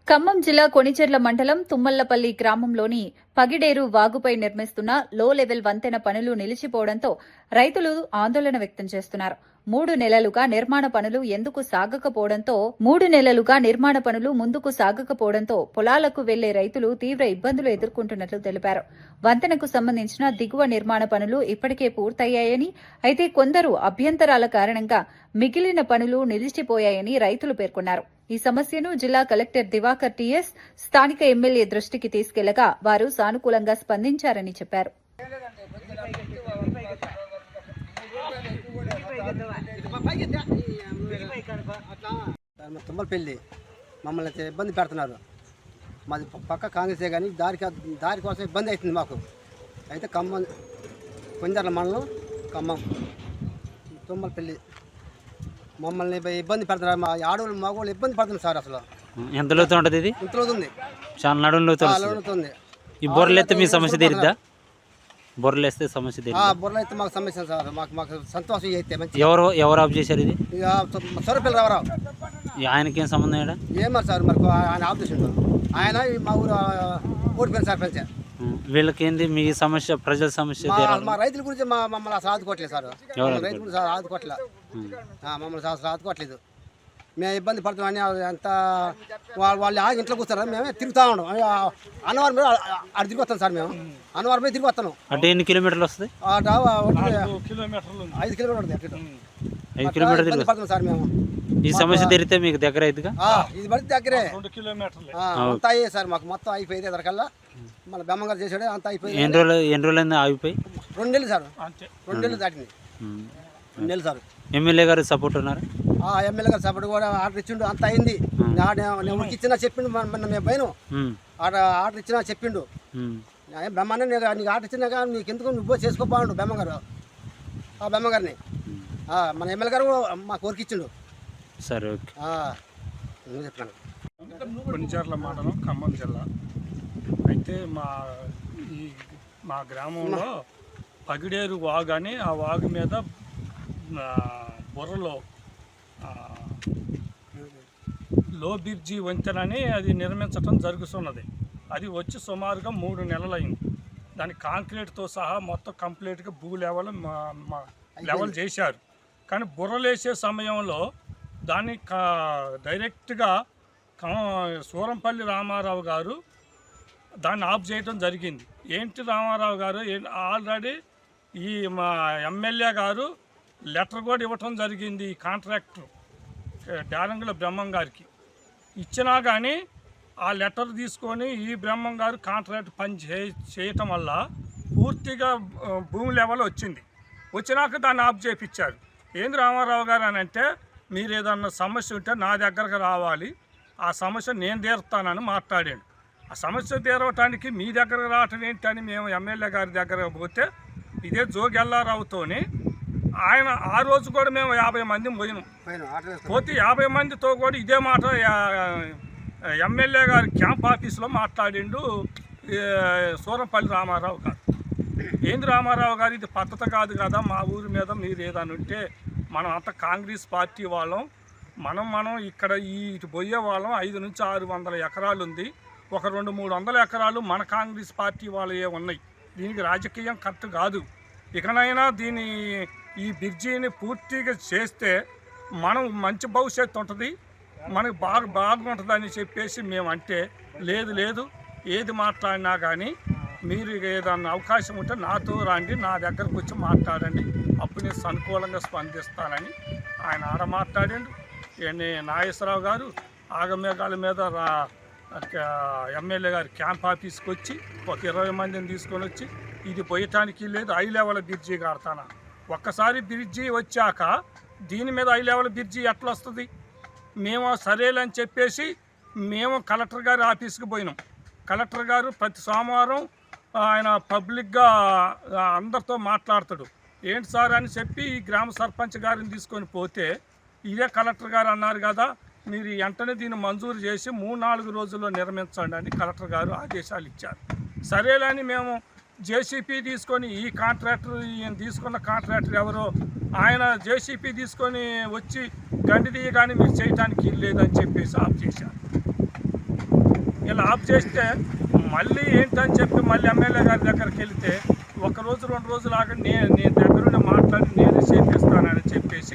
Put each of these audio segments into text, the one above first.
ఖమ్మం జిల్లా కొణిచెర్ల మండలం తుమ్మళ్లపల్లి గ్రామంలోని పగిడేరు వాగుపై నిర్మిస్తున్న లో లెవెల్ వంతెన పనులు నిలిచిపోవడంతో రైతులు ఆందోళన వ్యక్తం చేస్తున్నారు. 3 నెలలుగా నిర్మాణ పనులు ముందుకు సాగకపోవడంతో పొలాలకు వెళ్లే రైతులు తీవ్ర ఇబ్బందులు ఎదుర్కొంటున్నట్లు తెలిపారు. వంతెనకు సంబంధించిన దిగువ నిర్మాణ పనులు ఇప్పటికే పూర్తయ్యాయని, అయితే కొందరు అభ్యంతరాల కారణంగా మిగిలిన పనులు నిలిచిపోయాయని రైతులు పేర్కొన్నారు. ఈ సమస్యను జిల్లా కలెక్టర్ దివాకర్ టీఎస్ స్థానిక ఎమ్మెల్యే దృష్టికి తీసుకెళ్లగా వారు సానుకూలంగా స్పందించారని చెప్పారు. తుమ్మలపల్లి మమ్మల్ని అయితే ఇబ్బంది పెడుతున్నారు. మాది పక్క కాంగ్రెసే కానీ దారి కోసం ఇబ్బంది అవుతుంది మాకు. అయితే ఖమ్మం కొంజర్ల మండలం ఖమ్మం తుమ్మలపల్లి మమ్మల్ని ఇబ్బంది పెడుతున్నారు. మా ఆడవాళ్ళు మగవాళ్ళు ఇబ్బంది పడుతున్నారు సార్. అసలు ఎంత లోతు ఉంటుంది? ఇది ఇంత లోతు ఉంది, చాలా నడుతుంది. ఈ బొర్రలు ఎత్తే మీ సమస్య తీరిద్దా? బొర్రలు వేస్తే సమస్య తీరిద్దా? బొర్రలు అయితే మాకు సమస్య సార్. మాకు సంతోషం అయితే మంచి. ఎవరు ఆఫ్ చేశారు ఇది? ఇక సొరపల్లి రావరావు. ఆయనకి ఏం సంబంధం ఇక్కడ? ఏమన్నారు సార్ మరి ఆయన ఆఫ్ చేసిండు. ఆయన మా ఊరు ఓడిపోయిన సర్పంచ్. వీళ్ళకేంది మీ సమస్య? ప్రజల సమస్య మా రైతుల గురించి మమ్మల్ని అసలు ఆదుకోవట్లేదు సార్. రైతుల గురించి ఆదుకోవట్లేదు, మమ్మల్ని అసలు ఆదుకోవట్లేదు. మేము ఇబ్బంది పడుతున్నామని అంత వాళ్ళు ఆగి ఇంట్లో కూర్చున్నారు. మేమే తిరుగుతూ ఉన్నాం. అన్నవరం మీద అటు తిరిగి వస్తాం సార్. మేము అన్నవరం మీద తిరిగి వస్తాను. అంటే ఎన్ని కిలోమీటర్లు వస్తుంది? 5 కిలోమీటర్లు ఉంటుంది. 5 కిలోమీటర్లు ఇబ్బంది పడుతున్నాం సార్ మేము. ఈ సమస్య తీరితే మీకు దగ్గర అవుతుందిగా? ఇది పడితే దగ్గరే 2 కిలోమీటర్లు అంతా అయ్యాయి సార్. మాకు మొత్తం అయిపోయింది. ఎదరికల్లా మన బెమ్మగారు చేసాడే అంతా అయిపోయింది. ఎన్ని రోజులు ఆగిపోయి? 2 నెలలు సార్. 2 నెలలు దాటింది. 2 నెలలు సార్. ఎమ్మెల్యే గారు సపోర్ట్ ఉన్నారు? ఎమ్మెల్యే గారు సపోర్ట్ కూడా ఆర్డర్ ఇచ్చిండు. అంత అయింది. ఎవరికి ఇచ్చినా చెప్పిండు. మొన్న మేము పోయినాం. ఆర్డర్ ఇచ్చినా చెప్పిండు. బ్రహ్మాండ నీకు ఆర్డర్ ఇచ్చినా కానీ నీకు ఎందుకు నువ్వు చేసుకోపోండు బెమ్మగారు. ఆ బెమ్మగారిని మన ఎమ్మెల్యే గారు మా కోరిక ఇచ్చిండు. సరే, ఓకే. నువ్వు చెప్పాను. కొణిచెర్ల మండలం ఖమ్మం జిల్లా. అయితే మా గ్రామంలో పగిడేరు వాగు అని, ఆ వాగు మీద బుర్రలో లో బ్రిడ్జి వంతెనని అది నిర్మించడం జరుగుతున్నది. అది వచ్చి సుమారుగా 3 నెలలైంది. దాని కాంక్రీట్తో సహా మొత్తం కంప్లీట్గా భూ లెవెల్ చేశారు. కానీ బుర్రలేసే సమయంలో దాన్ని డైరెక్ట్గా సూరంపల్లి రామారావు గారు దాన్ని ఆఫ్ చేయడం జరిగింది. ఏంటి రామారావు గారు ఆల్రెడీ మా ఎమ్మెల్యే గారు లెటర్ కూడా ఇవ్వటం జరిగింది. ఈ కాంట్రాక్టర్ డారంగుల బ్రహ్మం గారికి ఇచ్చినా కానీ ఆ లెటర్ తీసుకొని ఈ బ్రహ్మం గారు కాంట్రాక్ట్ పని చేయటం వల్ల పూర్తిగా భూమి లెవెల్ వచ్చింది. వచ్చినాక దాన్ని ఆఫ్ చేయించారు. ఏంది రామారావు గారు అని అంటే, మీరు ఏదన్నా సమస్య ఉంటే నా దగ్గరకు రావాలి, ఆ సమస్య నేను తీరుతానని మాట్లాడాడు. ఆ సమస్య తీరవటానికి మీ దగ్గరకు రావటం ఏంటని మేము ఎమ్మెల్యే గారి దగ్గర పోతే, ఇదే జోగెల్లారావుతోని ఆయన ఆ రోజు కూడా మేము 50 మంది పోయినాం. పోతే 50 మందితో కూడా ఇదే మాట ఎమ్మెల్యే గారి క్యాంప్ ఆఫీసులో మాట్లాడిండు సూరంపల్లి రామారావు గారు. ఏంది రామారావు గారు, ఇది పద్ధతి కాదు కదా, మా ఊరి మీద మీరు ఏదైనా ఉంటే, మనం అంతా కాంగ్రెస్ పార్టీ వాళ్ళం, మనం ఇక్కడ ఇటు పోయే వాళ్ళం. 500 నుంచి 600 ఎకరాలు ఉంది. ఒక 200-300 ఎకరాలు మన కాంగ్రెస్ పార్టీ వాళ్ళే ఉన్నాయి. దీనికి రాజకీయం కరెక్ట్ కాదు. ఇకనైనా ఈ బ్రిడ్జిని పూర్తిగా చేస్తే మనం మంచి భవిష్యత్తు ఉంటుంది, మనకు బాగుంటుంది అని చెప్పేసి మేము అంటే, లేదు ఏది మాట్లాడినా కానీ మీరు ఏదన్నా అవకాశం ఉంటే నాతో రండి, నా దగ్గరకు వచ్చి మాట్లాడండి, అప్పుడు నేను అనుకూలంగా స్పందిస్తానని ఆయన ఆడ మాట్లాడండి. నాగేశ్వరరావు గారు ఆగమేఘాల మీద ఎమ్మెల్యే గారు క్యాంప్ ఆఫీస్కి వచ్చి ఒక 20 మందిని తీసుకొని వచ్చి, ఇది పోయటానికి లేదు, 5 లెవెల్ బ్రిడ్జి కడతానా. ఒక్కసారి బ్రిడ్జి వచ్చాక దీని మీద 5 లెవెల్ బ్రిడ్జి ఎట్లా వస్తుంది? మేము సరేలని చెప్పేసి మేము కలెక్టర్ గారి ఆఫీస్కి పోయినాం. కలెక్టర్ గారు ప్రతి సోమవారం ఆయన పబ్లిక్గా అందరితో మాట్లాడతాడు. ఏంటి సార్ అని చెప్పి ఈ గ్రామ సర్పంచ్ గారిని తీసుకొని పోతే, ఇదే కలెక్టర్ గారు అన్నారు కదా, మీరు వెంటనే దీన్ని మంజూరు చేసి 3-4 రోజుల్లో నిర్మించండి అని కలెక్టర్ గారు ఆదేశాలు ఇచ్చారు. సరేలని మేము జేసీపీ తీసుకొని, ఈ కాంట్రాక్టర్ ఈయన తీసుకున్న కాంట్రాక్టర్ ఎవరో ఆయన జేసీపీ తీసుకొని వచ్చి గండి తీయగానే మీరు చేయటానికి లేదని చెప్పేసి ఆఫ్ చేశారు. వీళ్ళు ఆఫ్ చేస్తే మళ్ళీ ఏంటని చెప్పి మళ్ళీ ఎమ్మెల్యే గారి దగ్గరికి వెళితే ఒక రోజు 2 రోజులు ఆగండి నేను దగ్గరుండి మాట్లాడి నేనే చేపిస్తానని చెప్పేసి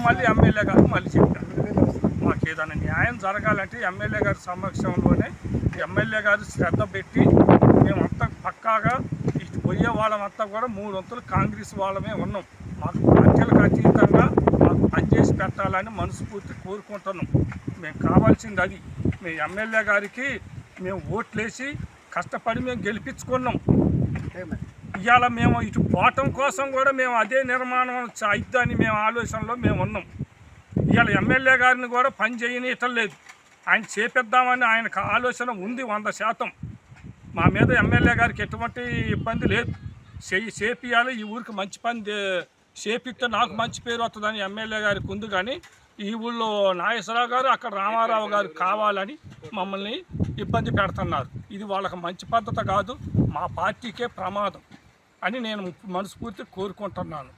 మళ్ళీ ఎమ్మెల్యే గారు మళ్ళీ చెప్పారు. మాకు ఏదైనా న్యాయం జరగాలంటే ఎమ్మెల్యే గారి సమక్షంలోనే ఎమ్మెల్యే గారు శ్రద్ధ పెట్టి మేమంతా పక్కాగా ఇటు పోయే వాళ్ళమంతా కూడా 3 వంతులు కాంగ్రెస్ వాళ్ళమే ఉన్నాం. మాకు పార్టీలకు అతీతంగా మాకు పనిచేసి పెట్టాలని మనస్ఫూర్తి కోరుకుంటున్నాం. మేము కావాల్సింది అది. మేము ఎమ్మెల్యే గారికి మేము ఓట్లేసి కష్టపడి మేము గెలిపించుకున్నాం. ఇవాళ మేము ఇటు పోవటం కోసం కూడా మేము అదే నిర్మాణం అయిద్దని మేము ఆలోచనలో మేము ఉన్నాం. ఇవాళ ఎమ్మెల్యే గారిని కూడా పని చేయనీయటం లేదు. ఆయన చేపిద్దామని ఆయనకు ఆలోచన ఉంది 100%. మా మీద ఎమ్మెల్యే గారికి ఎటువంటి ఇబ్బంది లేదు. చేపియాలి, ఈ ఊరికి మంచి పని చేపిస్తే నాకు మంచి పేరు వస్తుందని ఎమ్మెల్యే గారికి ఉంది. కానీ ఈ ఊళ్ళో నాగేశ్వరరావు గారు అక్కడ రామారావు గారు కావాలని మమ్మల్ని ఇబ్బంది పెడుతున్నారు. ఇది వాళ్ళకి మంచి పద్ధతి కాదు, మా పార్టీకే ప్రమాదం అని నేను మనస్ఫూర్తి కోరుకుంటున్నాను.